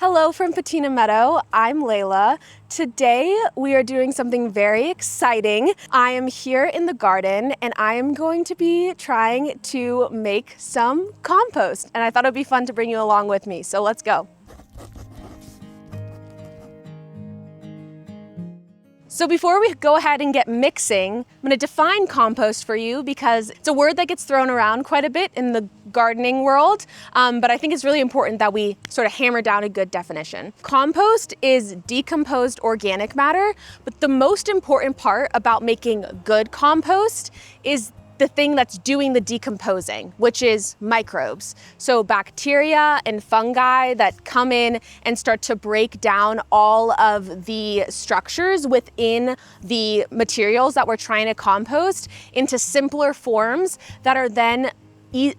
Hello from Patina Meadow, I'm Layla. Today we are doing something very exciting. I am here in the garden and I am going to be trying to make some compost, and I thought it would be fun to bring you along with me, so let's go. So before we go ahead and get mixing, I'm going to define compost for you because it's a word that gets thrown around quite a bit in the gardening world, but I think it's really important that we sort of hammer down a good definition. Compost is decomposed organic matter, but the most important part about making good compost is the thing that's doing the decomposing, which is microbes. So bacteria and fungi that come in and start to break down all of the structures within the materials that we're trying to compost into simpler forms that are then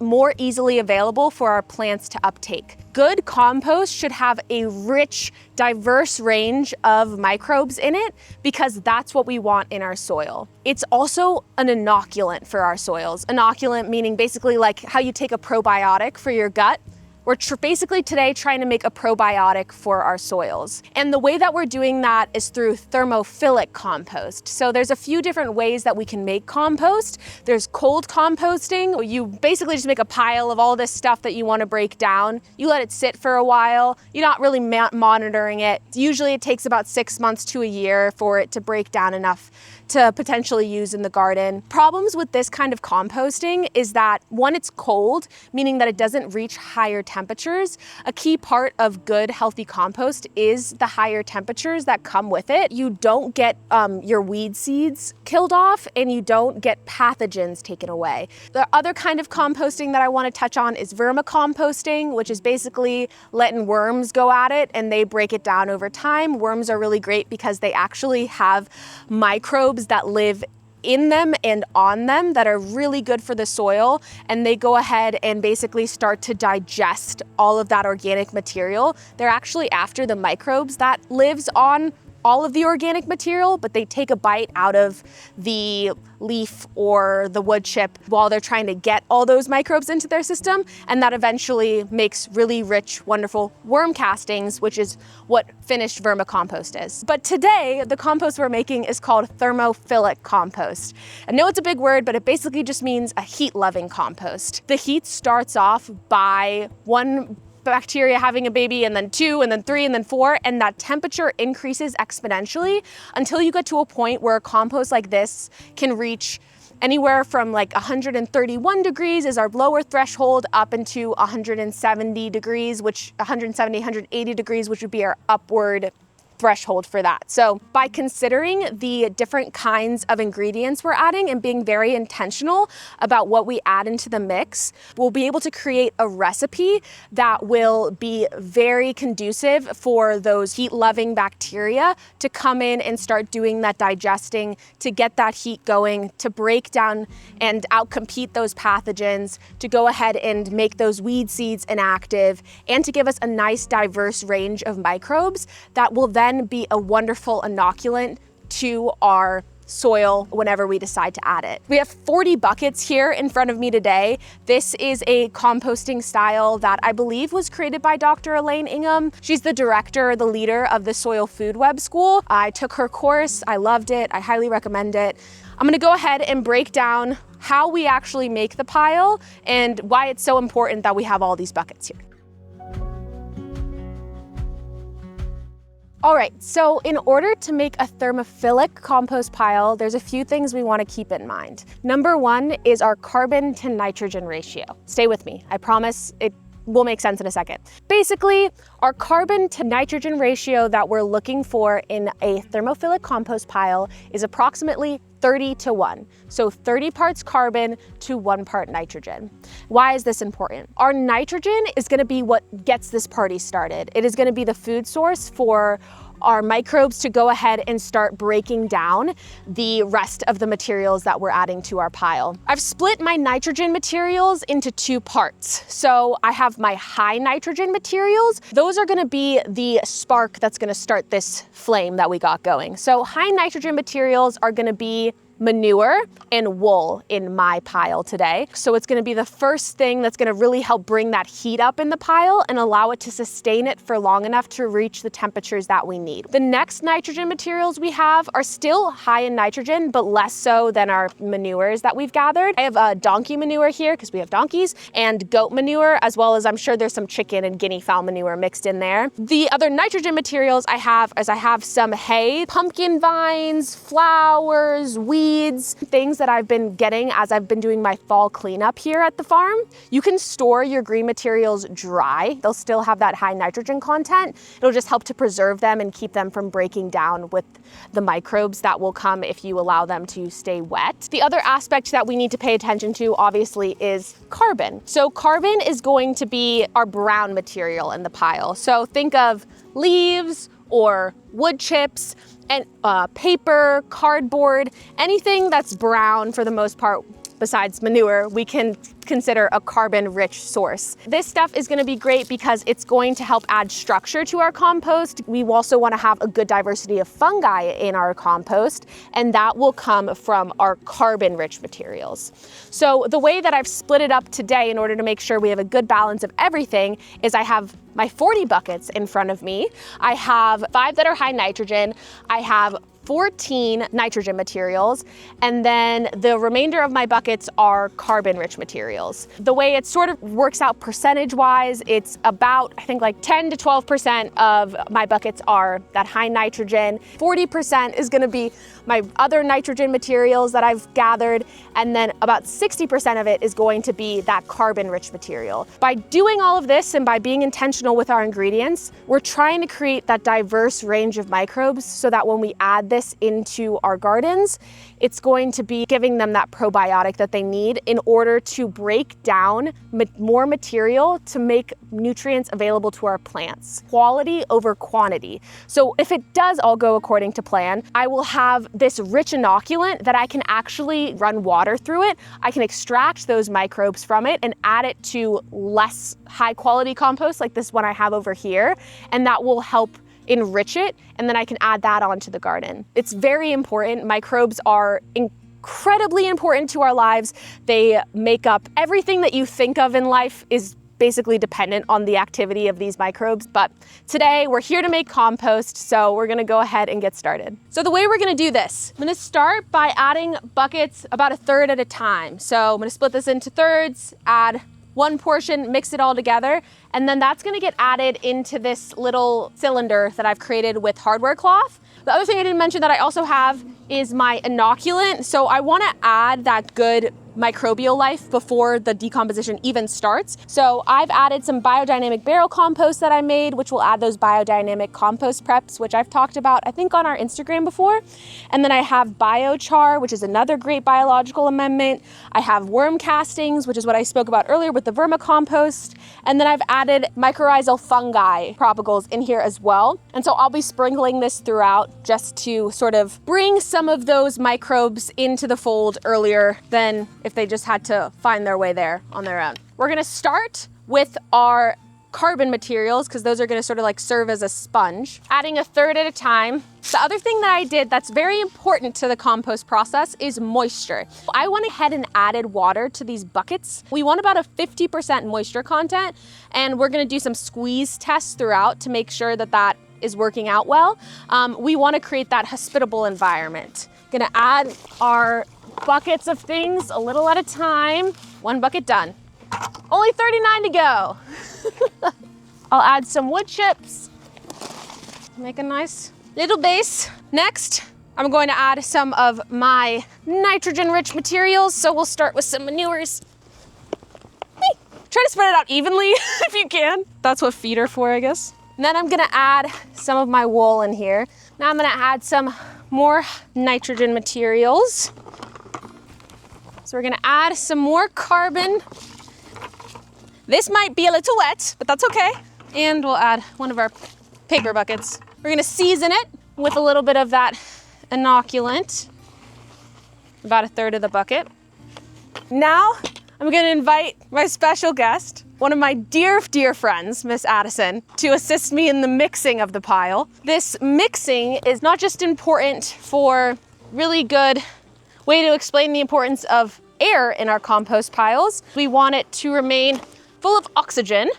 more easily available for our plants to uptake. Good compost should have a rich, diverse range of microbes in it because that's what we want in our soil. It's also an inoculant for our soils. Inoculant meaning basically like how you take a probiotic for your gut. We're basically today trying to make a probiotic for our soils. And the way that we're doing that is through thermophilic compost. So there's a few different ways that we can make compost. There's cold composting. You basically just make a pile of all this stuff that you want to break down. You let it sit for a while. You're not really monitoring it. Usually it takes about 6 months to a year for it to break down enough to potentially use in the garden. Problems with this kind of composting is that one, it's cold, meaning that it doesn't reach higher temperatures. A key part of good, healthy compost is the higher temperatures that come with it. You don't get your weed seeds killed off and you don't get pathogens taken away. The other kind of composting that I want to touch on is vermicomposting, which is basically letting worms go at it and they break it down over time. Worms are really great because they actually have microbes that live in them and on them that are really good for the soil, and they go ahead and basically start to digest all of that organic material. They're actually after the microbes that lives on all of the organic material, but they take a bite out of the leaf or the wood chip while they're trying to get all those microbes into their system, and that eventually makes really rich, wonderful worm castings, which is what finished vermicompost is. But today, the compost we're making is called thermophilic compost. I know it's a big word, but it basically just means a heat-loving compost. The heat starts off by one bacteria having a baby, and then 2, and then 3, and then 4, and that temperature increases exponentially until you get to a point where a compost like this can reach anywhere from like 131 degrees is our lower threshold up into 170 degrees, 180 degrees, which would be our upward threshold for that. So by considering the different kinds of ingredients we're adding and being very intentional about what we add into the mix, we'll be able to create a recipe that will be very conducive for those heat-loving bacteria to come in and start doing that digesting, to get that heat going, to break down and outcompete those pathogens, to go ahead and make those weed seeds inactive, and to give us a nice diverse range of microbes that will then be a wonderful inoculant to our soil whenever we decide to add it. We have 40 buckets here in front of me today. This is a composting style that I believe was created by Dr. Elaine Ingham. She's the director, the leader of the Soil Food Web School. I took her course, I loved it, I highly recommend it. I'm gonna go ahead and break down how we actually make the pile and why it's so important that we have all these buckets here. All right, so in order to make a thermophilic compost pile, there's a few things we want to keep in mind. Number one is our carbon to nitrogen ratio. Stay with me, I promise it will make sense in a second. Basically, our carbon to nitrogen ratio that we're looking for in a thermophilic compost pile is approximately 30:1. So 30 parts carbon to 1 part nitrogen. Why is this important? Our nitrogen is gonna be what gets this party started. It is gonna be the food source for our microbes to go ahead and start breaking down the rest of the materials that we're adding to our pile. I've split my nitrogen materials into 2 parts. So I have my high nitrogen materials. Those are gonna be the spark that's gonna start this flame that we got going. So high nitrogen materials are gonna be manure and wool in my pile today. So it's gonna be the first thing that's gonna really help bring that heat up in the pile and allow it to sustain it for long enough to reach the temperatures that we need. The next nitrogen materials we have are still high in nitrogen, but less so than our manures that we've gathered. I have donkey manure here because we have donkeys, and goat manure, as well as I'm sure there's some chicken and guinea fowl manure mixed in there. The other nitrogen materials I have some hay, pumpkin vines, flowers, weeds, things that I've been getting as I've been doing my fall cleanup here at the farm. You can store your green materials dry. They'll still have that high nitrogen content. It'll just help to preserve them and keep them from breaking down with the microbes that will come if you allow them to stay wet. The other aspect that we need to pay attention to, obviously, is carbon. So carbon is going to be our brown material in the pile. So think of leaves or wood chips and paper, cardboard, anything that's brown for the most part. Besides manure, we can consider a carbon-rich source. This stuff is gonna be great because it's going to help add structure to our compost. We also wanna have a good diversity of fungi in our compost, and that will come from our carbon-rich materials. So the way that I've split it up today in order to make sure we have a good balance of everything is I have my 40 buckets in front of me. I have 5 that are high nitrogen. I have 14 nitrogen materials, and then the remainder of my buckets are carbon-rich materials. The way it sort of works out percentage-wise, it's about, I think, like 10 to 12% of my buckets are that high nitrogen. 40% is gonna be my other nitrogen materials that I've gathered, and then about 60% of it is going to be that carbon-rich material. By doing all of this and by being intentional with our ingredients, we're trying to create that diverse range of microbes so that when we add this into our gardens, it's going to be giving them that probiotic that they need in order to break down more material to make nutrients available to our plants. Quality over quantity. So if it does all go according to plan, I will have this rich inoculant that I can actually run water through it. I can extract those microbes from it and add it to less high quality compost like this one I have over here, and that will help enrich it, and then I can add that onto the garden. It's very important. Microbes are incredibly important to our lives. They make up everything that you think of in life is basically dependent on the activity of these microbes. But today we're here to make compost, so we're gonna go ahead and get started. So the way we're gonna do this, I'm gonna start by adding buckets about a third at a time. So I'm gonna split this into thirds, add one portion, mix it all together, and then that's gonna get added into this little cylinder that I've created with hardware cloth. The other thing I didn't mention that I also have is my inoculant. So I wanna add that good microbial life before the decomposition even starts. So I've added some biodynamic barrel compost that I made, which will add those biodynamic compost preps, which I've talked about, I think, on our Instagram before. And then I have biochar, which is another great biological amendment. I have worm castings, which is what I spoke about earlier with the vermicompost. And then I've added mycorrhizal fungi propagals in here as well. And so I'll be sprinkling this throughout just to sort of bring some of those microbes into the fold earlier than if they just had to find their way there on their own. We're gonna start with our carbon materials because those are gonna sort of like serve as a sponge, adding a third at a time. The other thing that I did that's very important to the compost process is moisture. I went ahead and added water to these buckets. We want about a 50% moisture content, and we're gonna do some squeeze tests throughout to make sure that that is working out well. We wanna create that hospitable environment. Gonna add our buckets of things a little at a time. One bucket done. Only 39 to go. I'll add some wood chips. Make a nice little base. Next, I'm going to add some of my nitrogen-rich materials. So we'll start with some manures. Try to spread it out evenly if you can. That's what feet are for, I guess. And then I'm gonna add some of my wool in here. Now I'm gonna add some more nitrogen materials. So we're gonna add some more carbon. This might be a little wet, but that's okay. And we'll add one of our paper buckets. We're gonna season it with a little bit of that inoculant, about a third of the bucket. Now, I'm gonna invite my special guest, one of my dear, dear friends, Miss Addison, to assist me in the mixing of the pile. This mixing is not just important for really good way to explain the importance of air in our compost piles. We want it to remain full of oxygen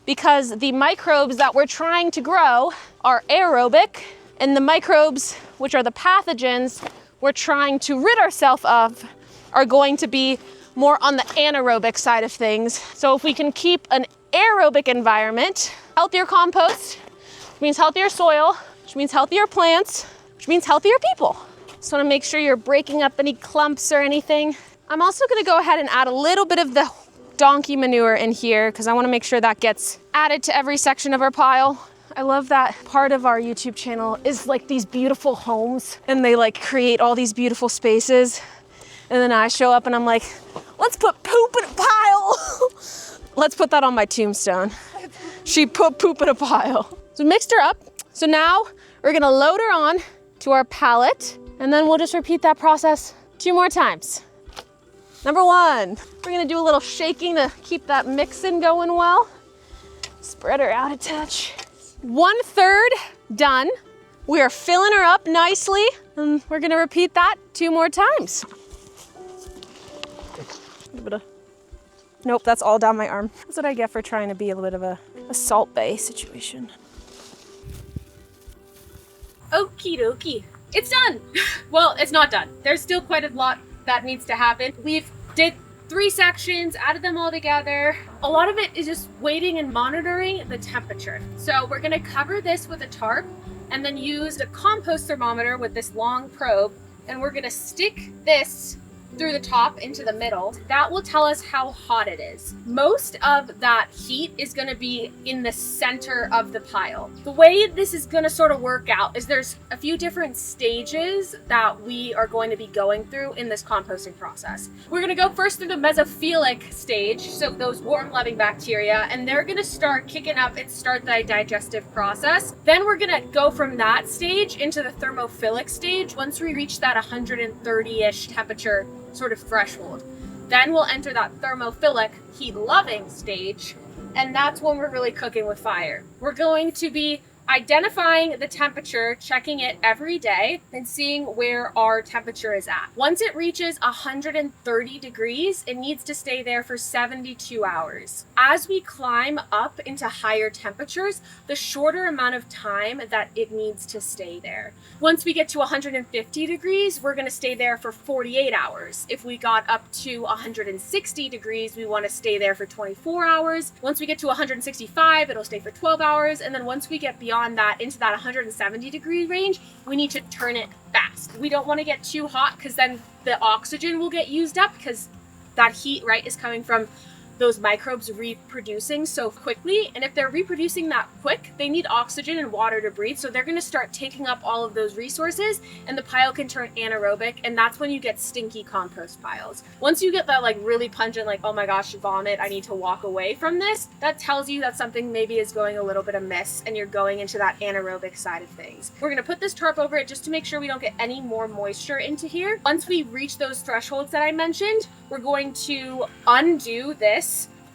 because the microbes that we're trying to grow are aerobic, and the microbes, which are the pathogens we're trying to rid ourselves of, are going to be more on the anaerobic side of things. So if we can keep an aerobic environment, healthier compost, which means healthier soil, which means healthier plants, which means healthier people. Just wanna make sure you're breaking up any clumps or anything. I'm also gonna go ahead and add a little bit of the donkey manure in here because I wanna make sure that gets added to every section of our pile. I love that part of our YouTube channel is like these beautiful homes and they like create all these beautiful spaces. And then I show up and I'm like, let's put poop in a pile. Let's put that on my tombstone. She put poop in a pile. So mixed her up. So now we're gonna load her on to our pallet and then we'll just repeat that process 2 more times. Number 1, we're gonna do a little shaking to keep that mixing going well. Spread her out a touch. 1/3 done. We are filling her up nicely and we're gonna repeat that 2 more times. Nope, that's all down my arm. That's what I get for trying to be a little bit of a salt bay situation. Okie dokie. It's done. Well, it's not done. There's still quite a lot that needs to happen. We've did 3 sections, added them all together. A lot of it is just waiting and monitoring the temperature. So we're gonna cover this with a tarp and then use a compost thermometer with this long probe, and we're gonna stick this through the top into the middle. That will tell us how hot it is. Most of that heat is gonna be in the center of the pile. The way this is gonna sort of work out is there's a few different stages that we are going to be going through in this composting process. We're gonna go first through the mesophilic stage, so those warm loving bacteria, and they're gonna start kicking up and start the digestive process. Then we're gonna go from that stage into the thermophilic stage once we reach that 130-ish temperature sort of threshold. Then we'll enter that thermophilic heat loving stage, and that's when we're really cooking with fire. We're going to be identifying the temperature, checking it every day, and seeing where our temperature is at. Once it reaches 130 degrees, it needs to stay there for 72 hours. As we climb up into higher temperatures, the shorter amount of time that it needs to stay there. Once we get to 150 degrees, we're gonna stay there for 48 hours. If we got up to 160 degrees, we wanna stay there for 24 hours. Once we get to 165, it'll stay for 12 hours. And then once we get beyond that into that 170 degree range, we need to turn it fast. We don't want to get too hot because then the oxygen will get used up because that heat, right, is coming from those microbes reproducing so quickly. And if they're reproducing that quick, they need oxygen and water to breathe. So they're going to start taking up all of those resources and the pile can turn anaerobic. And that's when you get stinky compost piles. Once you get that like really pungent, like, oh my gosh, vomit, I need to walk away from this, that tells you that something maybe is going a little bit amiss and you're going into that anaerobic side of things. We're going to put this tarp over it just to make sure we don't get any more moisture into here. Once we reach those thresholds that I mentioned, we're going to undo this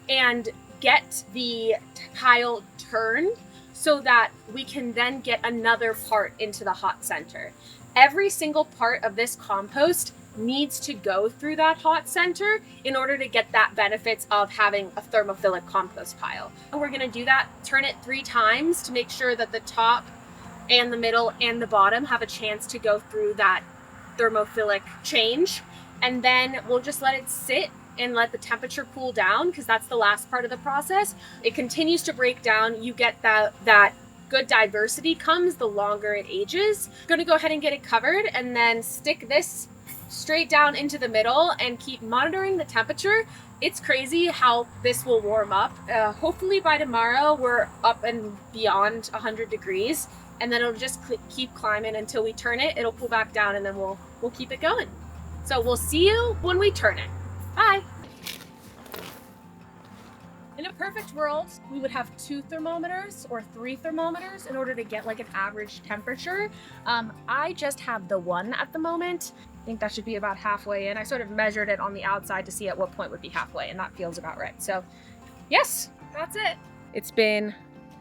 and get the pile turned so that we can then get another part into the hot center. Every single part of this compost needs to go through that hot center in order to get that benefits of having a thermophilic compost pile. And we're gonna do that, turn it 3 times to make sure that the top and the middle and the bottom have a chance to go through that thermophilic change. And then we'll just let it sit and let the temperature cool down because that's the last part of the process. It continues to break down. You get that good diversity comes the longer it ages. I'm gonna go ahead and get it covered and then stick this straight down into the middle and keep monitoring the temperature. It's crazy how this will warm up. Hopefully by tomorrow we're up and beyond 100 degrees and then it'll just keep climbing until we turn it. It'll cool back down and then we'll keep it going. So we'll see you when we turn it. Bye. In a perfect world, we would have 2 thermometers or 3 thermometers in order to get like an average temperature. I just have the 1 at the moment. I think that should be about halfway in. I sort of measured it on the outside to see at what point would be halfway, and that feels about right. So yes, that's it. It's been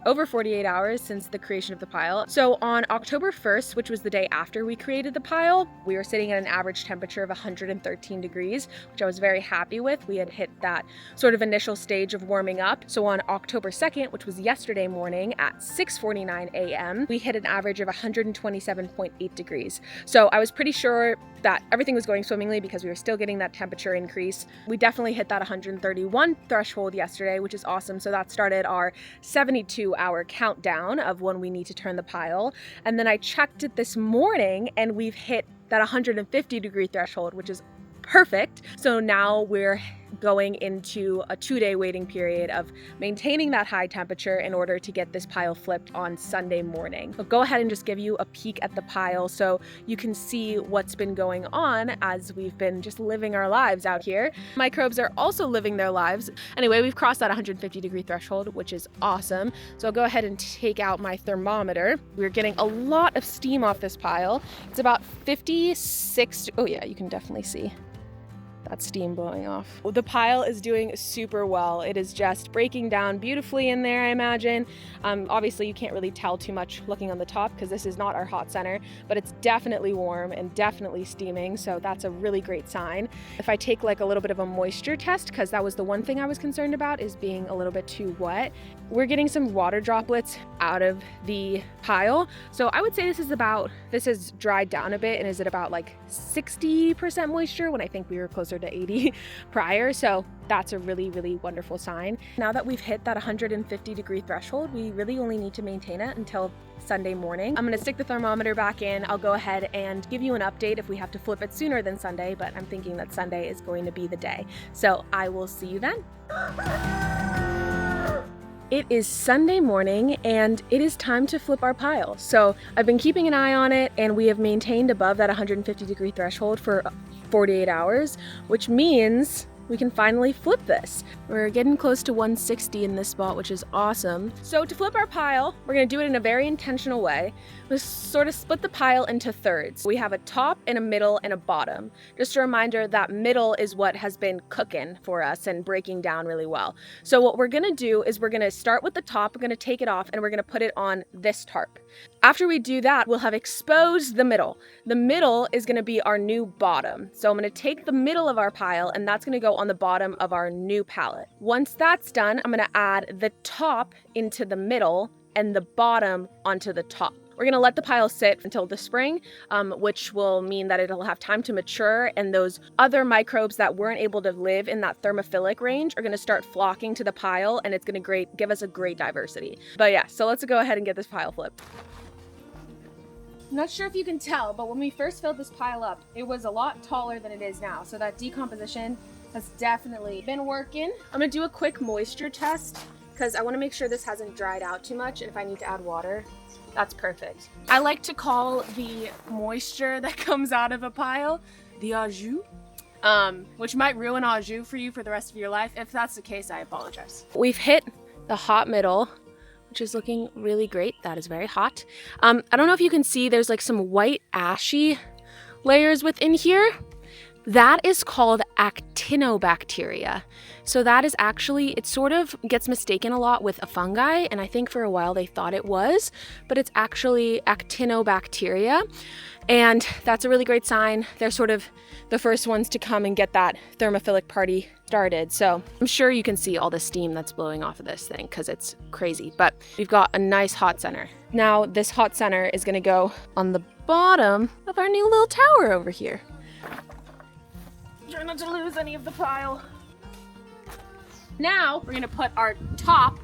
over 48 hours since the creation of the pile. So on October 1st, which was the day after we created the pile, we were sitting at an average temperature of 113 degrees, which I was very happy with. We had hit that sort of initial stage of warming up. So on October 2nd, which was yesterday morning at 6:49 a.m., we hit an average of 127.8 degrees. So I was pretty sure that everything was going swimmingly because we were still getting that temperature increase. We definitely hit that 131 threshold yesterday, which is awesome. So that started our 72-hour countdown of when we need to turn the pile. And then I checked it this morning and we've hit that 150 degree threshold, which is perfect. So now we're going into a 2-day waiting period of maintaining that high temperature in order to get this pile flipped on Sunday morning. But go ahead and just give you a peek at the pile so you can see what's been going on as we've been just living our lives out here. Microbes are also living their lives. Anyway, we've crossed that 150 degree threshold, which is awesome. So I'll go ahead and take out my thermometer. We're getting a lot of steam off this pile. It's about 56, oh yeah, you can definitely see that steam blowing off. The pile is doing super well. It is just breaking down beautifully in there, I imagine. Obviously you can't really tell too much looking on the top because this is not our hot center, but it's definitely warm and definitely steaming, so that's a really great sign. If I take like a little bit of a moisture test, because that was the one thing I was concerned about, is being a little bit too wet. We're getting some water droplets out of the pile. So I would say this has dried down a bit and is at about like 60% moisture when I think we were closer to 80 prior. So that's a really, really wonderful sign. Now that we've hit that 150 degree threshold, we really only need to maintain it until Sunday morning. I'm gonna stick the thermometer back in. I'll go ahead and give you an update if we have to flip it sooner than Sunday, but I'm thinking that Sunday is going to be the day. So I will see you then. It is Sunday morning and it is time to flip our pile. So I've been keeping an eye on it and we have maintained above that 150 degree threshold for 48 hours, which means we can finally flip this. We're getting close to 160 in this spot, which is awesome. So to flip our pile, we're gonna do it in a very intentional way. We sort of split the pile into thirds. We have a top and a middle and a bottom. Just a reminder that middle is what has been cooking for us and breaking down really well. So what we're gonna do is we're gonna start with the top, we're gonna take it off and we're gonna put it on this tarp. After we do that, we'll have exposed the middle. The middle is gonna be our new bottom. So I'm gonna take the middle of our pile and that's gonna go on the bottom of our new pallet. Once that's done, I'm gonna add the top into the middle and the bottom onto the top. We're gonna let the pile sit until the spring, which will mean that it'll have time to mature and those other microbes that weren't able to live in that thermophilic range are gonna start flocking to the pile and it's gonna give us a great diversity. But yeah, so let's go ahead and get this pile flipped. I'm not sure if you can tell, but when we first filled this pile up, it was a lot taller than it is now. So that decomposition has definitely been working. I'm gonna do a quick moisture test because I wanna make sure this hasn't dried out too much and if I need to add water, that's perfect. I like to call the moisture that comes out of a pile the au jus, which might ruin au jus for you for the rest of your life. If that's the case, I apologize. We've hit the hot middle, which is looking really great. That is very hot. I don't know if you can see, there's like some white ashy layers within here. That is called actinobacteria. So that is actually, it sort of gets mistaken a lot with a fungi, and I think for a while they thought it was, but it's actually actinobacteria. And that's a really great sign. They're sort of the first ones to come and get that thermophilic party started. So I'm sure you can see all the steam that's blowing off of this thing because it's crazy, but we've got a nice hot center. Now this hot center is gonna go on the bottom of our new little tower over here. Try not to lose any of the pile. Now we're gonna put our top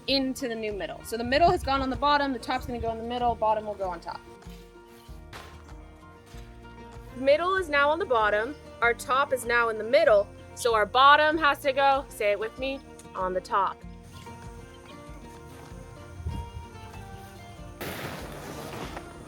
into the new middle. So the middle has gone on the bottom, the top's gonna go in the middle, bottom will go on top. Middle is now on the bottom, our top is now in the middle, so our bottom has to go, say it with me, on the top.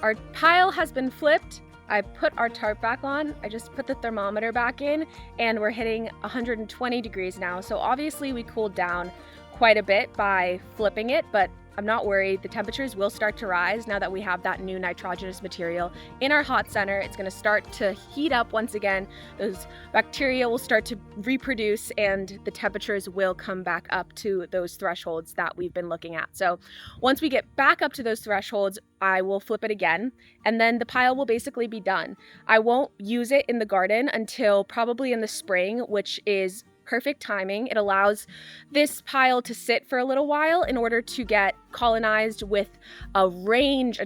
Our pile has been flipped. I put our tarp back on, I just put the thermometer back in, and we're hitting 120 degrees now. So obviously we cooled down quite a bit by flipping it, but I'm not worried. The temperatures will start to rise now that we have that new nitrogenous material in our hot center. It's going to start to heat up once again. Those bacteria will start to reproduce and the temperatures will come back up to those thresholds that we've been looking at. So once we get back up to those thresholds, I will flip it again, and then the pile will basically be done. I won't use it in the garden until probably in the spring, which is perfect timing. It allows this pile to sit for a little while in order to get colonized with a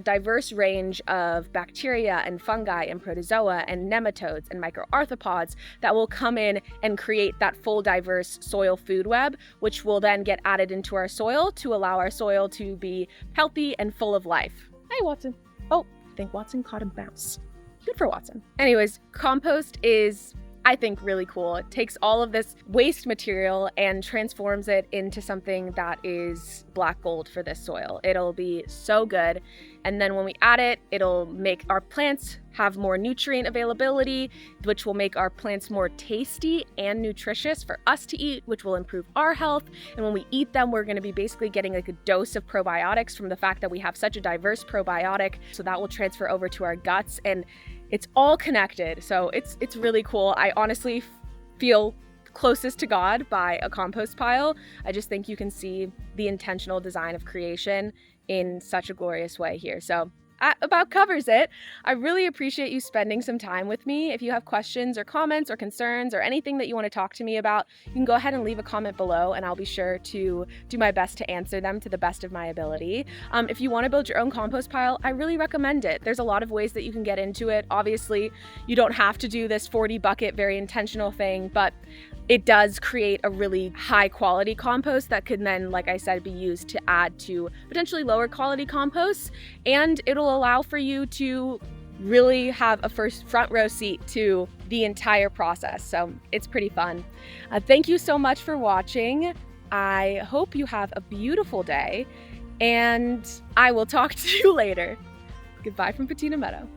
diverse range of bacteria and fungi and protozoa and nematodes and microarthropods that will come in and create that full diverse soil food web, which will then get added into our soil to allow our soil to be healthy and full of life. Hey, Watson. Oh, I think Watson caught a mouse. Good for Watson. Anyways, compost is, I think, really cool. It takes all of this waste material and transforms it into something that is black gold for this soil. It'll be so good. And then when we add it, it'll make our plants have more nutrient availability, which will make our plants more tasty and nutritious for us to eat, which will improve our health. And when we eat them, we're going to be basically getting like a dose of probiotics from the fact that we have such a diverse probiotic. So that will transfer over to our guts, and it's all connected. So it's really cool. I honestly feel closest to God by a compost pile. I just think you can see the intentional design of creation in such a glorious way here. So that about covers it. I really appreciate you spending some time with me. If you have questions or comments or concerns or anything that you want to talk to me about, you can go ahead and leave a comment below and I'll be sure to do my best to answer them to the best of my ability. If you want to build your own compost pile, I really recommend it. There's a lot of ways that you can get into it. Obviously, you don't have to do this 40 bucket, very intentional thing, but it does create a really high quality compost that can then, like I said, be used to add to potentially lower quality composts, and it'll allow for you to really have a front row seat to the entire process. So it's pretty fun. Thank you so much for watching. I hope you have a beautiful day, and I will talk to you later. Goodbye from Patina Meadow.